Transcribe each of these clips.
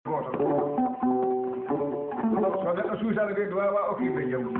goto so neɗɗo suusade ɓe ɗo wawa okkiɓe jawdi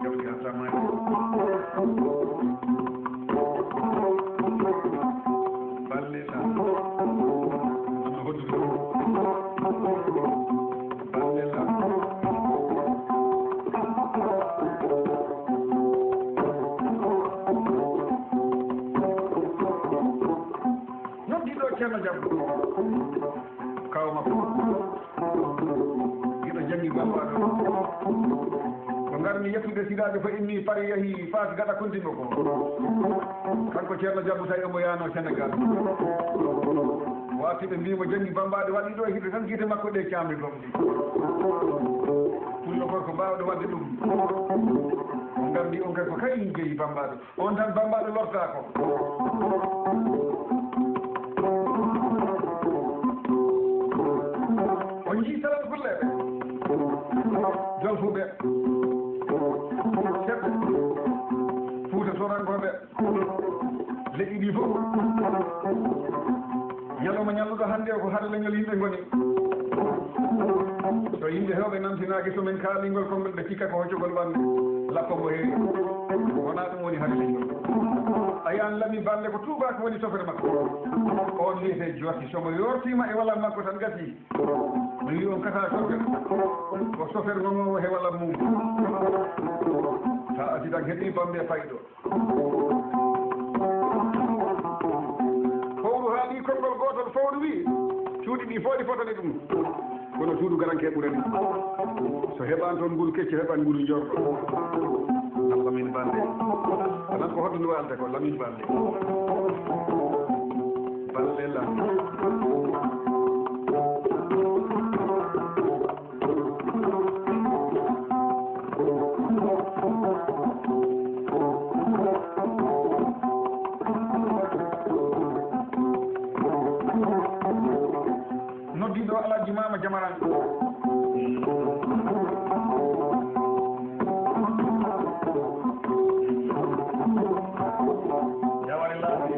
jawdi assalamu aleykum ballila no hoddude ballila noddiɗo ceerno Diabbo kaw makko giɗo jangi babaɗo ko garmi yettude siɗaɓe ko inni pari yahi fas gaɗa kontingo ko kanko ceerno Diabbo tawi omo yano Sénégal wati ɓe mbimo jangi bambaɗe waɗi ɗo hiɗe tan guite makko ɗe camri gomɗi pullo koy ko mbawɗo wadde ɗum o gardi on kay ko kayi jeeyi bambaɗo on tan bambaɗo lorta ko on jii salat fulleɓe jolfuɓe seɓɓe Fuuta Sorankoɓe leƴƴi ɗi fof ñalawma ñalluɗo hannde o ko harleñol yimɓe ngoni so yimɓe hewɓe namtinaki somin kaalingol konngol ɓe cikka ko hoccogol ɓandu lappa mo heewi wona ɗum woni harleñol a yan lami balle ko tubako woni sofere makko on wiyete jotti somo yortima e walal makko tan gasi mi wi on kata sofere ko sofere gongowo he walal mum sa asidan heeɗi bamde fayɗo fowru haali konngol gotol fowru wi cuuɗi ɗi fof ɗi fotani ɗum kono suudu garanke ɓurani so heɓan toon nguru kecci heɓan nguru jorɗo nan lamin balde anan ko hoɗɗo walde ko lamin balde balde lam noddiɗo Alaji Mama Jamaran jawari laaɓi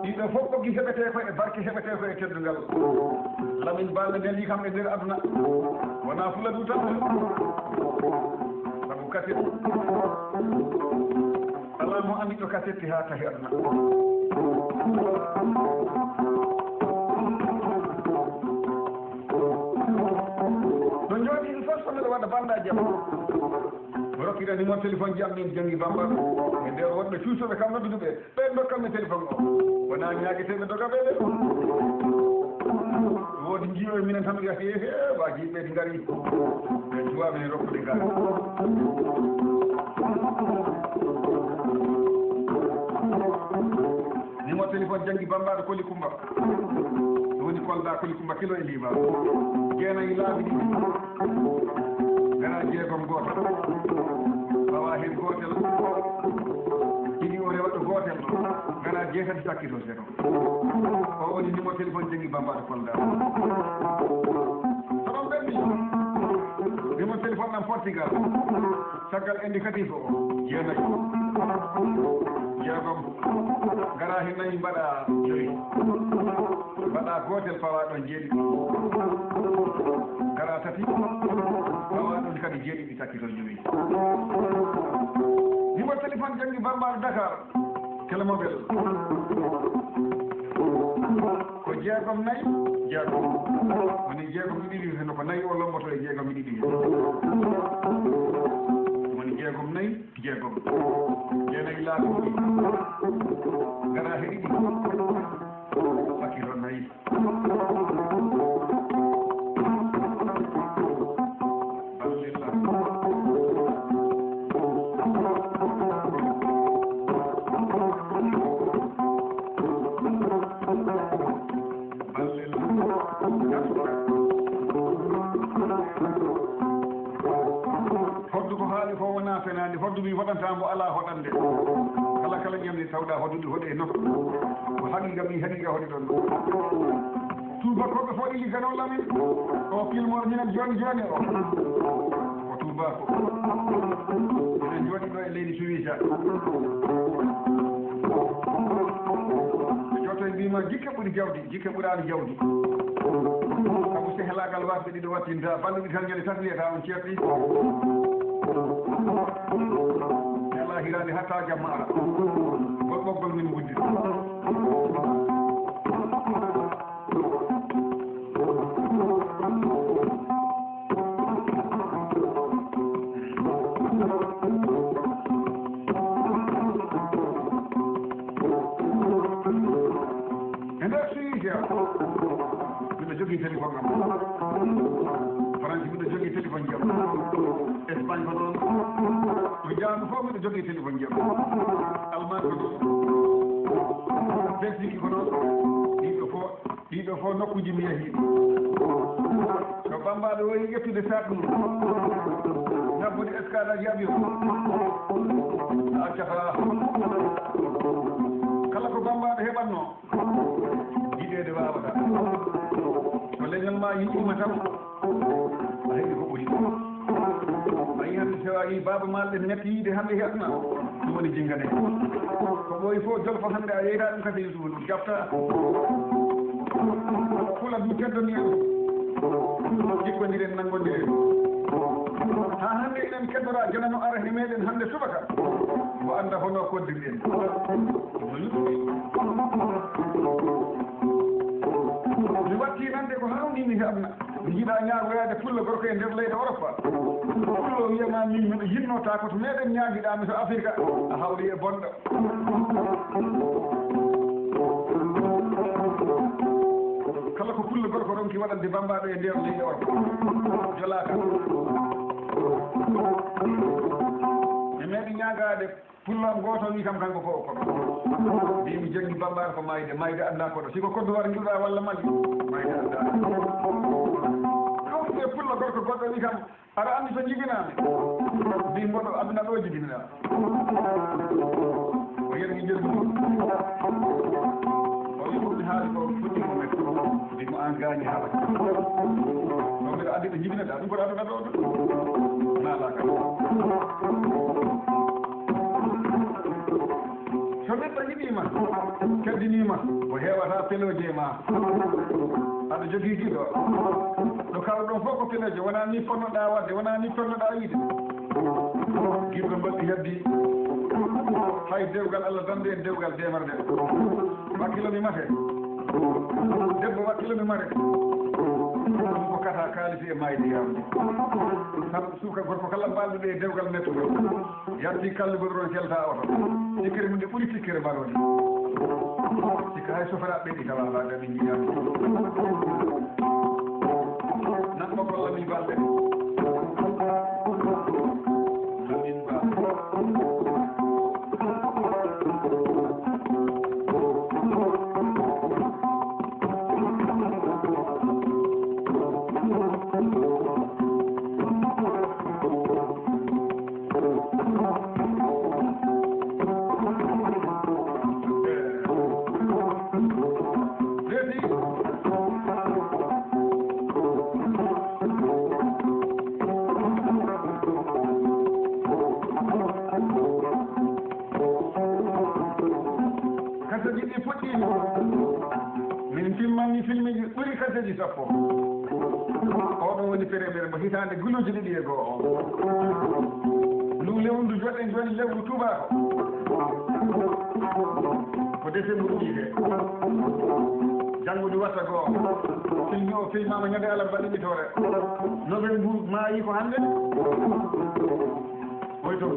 ɗiɗo fof ɓoggi heɓete ko e barke heɓete ko e teddungal lamin balɗe nden yi kam e nder aduna wona fula du tan sabu kaset ala mo andi ɗo kasetti ha tahi aduna no jooɗi ɗum fof somiɗo waɗa bandaji am mi rokkira numéro téléphone ji am min jangi bambaɗo e nder wonɓe cuusoɓe kam nodduduɓe ɓe dokkanmi téléphone o wona ñagueteɓe dogaɓe ɗe woodi jiiɗo minen tan wiyata he waji ɓeɗi gaari ɓe juwaɓe rokkude gaari numéro téléphone jangi bambaɗo Koli Kumba woni Kolda Koli Kumba kilo e liba jeenayi laabi ɗiɗi gara jeegom goto fawa hen gotel ɗiɗi o rewaɗo gotel gara jeetati sakkito zéro o woni numéro téléphone jangi bambaɗo Kolda soɗon ɓenni numéro téléphone ɗam Portugal caggal indicatif o jeenayi jeegom gara hen nayi mbaɗa joyi mbaɗa gotel fawa ɗon jeeɗiɗi gara tati fawa ɗon kadi jeeɗiɗi sakkitol joyi numéro téléphone jangi bambaɗo Dakar kelmobel ko jeegom nayi jeegom woni jeegom ɗiɗi heno ko nayi o lomboto e jeegom ɗiɗi woni jeegom nayi jeegom jeenayi laabi ɗiɗi gara he ɗiɗi sakkito nayi ballillah hoddu ko haali ko wona fenade hoddu mi hoɗantamo ala hoɗande kala kala ñamde tawɗa hoddude hoɗe e nokku ko haqiqa mi haqiqa hoɗi ɗon tubakoɓe fof illigano lamin o kilmoɗo minen joni joni o ko tubako minen jooɗi ɗo e leydi Suisse ɓe jewto e mbima jikke ɓuri jawdi jikke ɓurani jawdi sabu so helagal wasde ɗiɗo wattinta balɗe ɗi tan ñande tati wiyata on ceerɗi ala hirande hatta jamma ara gol ɓoggol min guddi téléphone am France mbiɗo jogii téléphone jam Espagne ko noon to jaandu fof mbiɗo jogii téléphone jam Allemagne ko noon Belgique ko noon ɗiɗo fof nokkuji mi yehii so bambaɗo woyi ƴettude sac mum ñabbude escale aji avion a accata kala ko bambaɗo heɓatno jiɗede wawata so leñol ma yiɗima tan a heɓi ko ɓuri a yi hande so a yi baba maɗe metti yiide hande he aduna ɗum woni jingane ko ɓooyi fof jolfo hande a yeyta ɗum kadi yusufu ɗum jafta fula ɗum teddoni en jikkodiren nanggodiren ha hande enen keddora jonano ara he meɗen hande subaka mo anda hono koddirɗen mi watti nande ko hawnimi he aduna mi jiiɗa ñaagoyade pulla gorko e nder leydi Europe pullo wiyama min miɗo yinnota koto meɗen ñaaguiɗami to Afrique a hawri e bonɗo kala ko pulla gorko ronki waɗande bambaɗo e nder leydi Europe jolaka mi meeɗi ñaagade pullam goto wi kam kanko fof koɗo mbimi janggi bambaɗo ko mayde anda koɗo siko kodduwar juɗa walla mali mayde anda kawde pulla gorko goɗɗo wi kam aɗa andi so jibinami mbi mboɗo aduna ɗo jibinɗa o yergi jergu o wi ɗum haali ko fuɗɗimo men mbimo an gañi haala no mbiɗa andi ɗo jibinaɗa ɗum koɗo aduna ɗo ɗo naalaka so neɗɗo yiɗima keddinima o hewata peloje e ma aɗa jogii giɗo ɗo kawɗon fof ko peloje wona ni ponnoɗa wadde wona ni ponnoɗa yiide giɗɗo mbaɗɗi heddi hay dewgal Allah dande en dewgal demarde wakkilo mi mate debbo wakkilo mi mare ɗum ko kata kaalisi e mayde yamde sabu suuka gorko kala mbalɗuɗe e dewgal mettuɗo yardi kallugoɗo ɗon kelta oto sikkere mum nde ɓuri sikkere mbaɗoni sikka hay sofaraɓe ɓeɗi tawaɗa ɗaɓe jiiyami nan mo gollami balɗe amin ba kaseji sappo oɗon woni pérémére mo hitande guluji ɗiɗi e goo o ndu lewndu joɗɗen joni lewru tubako ko décembre uƴike janngude watta goo filmi o filmama ñande Allah mbaɗiɓitore novembre maayi ko hande hoyto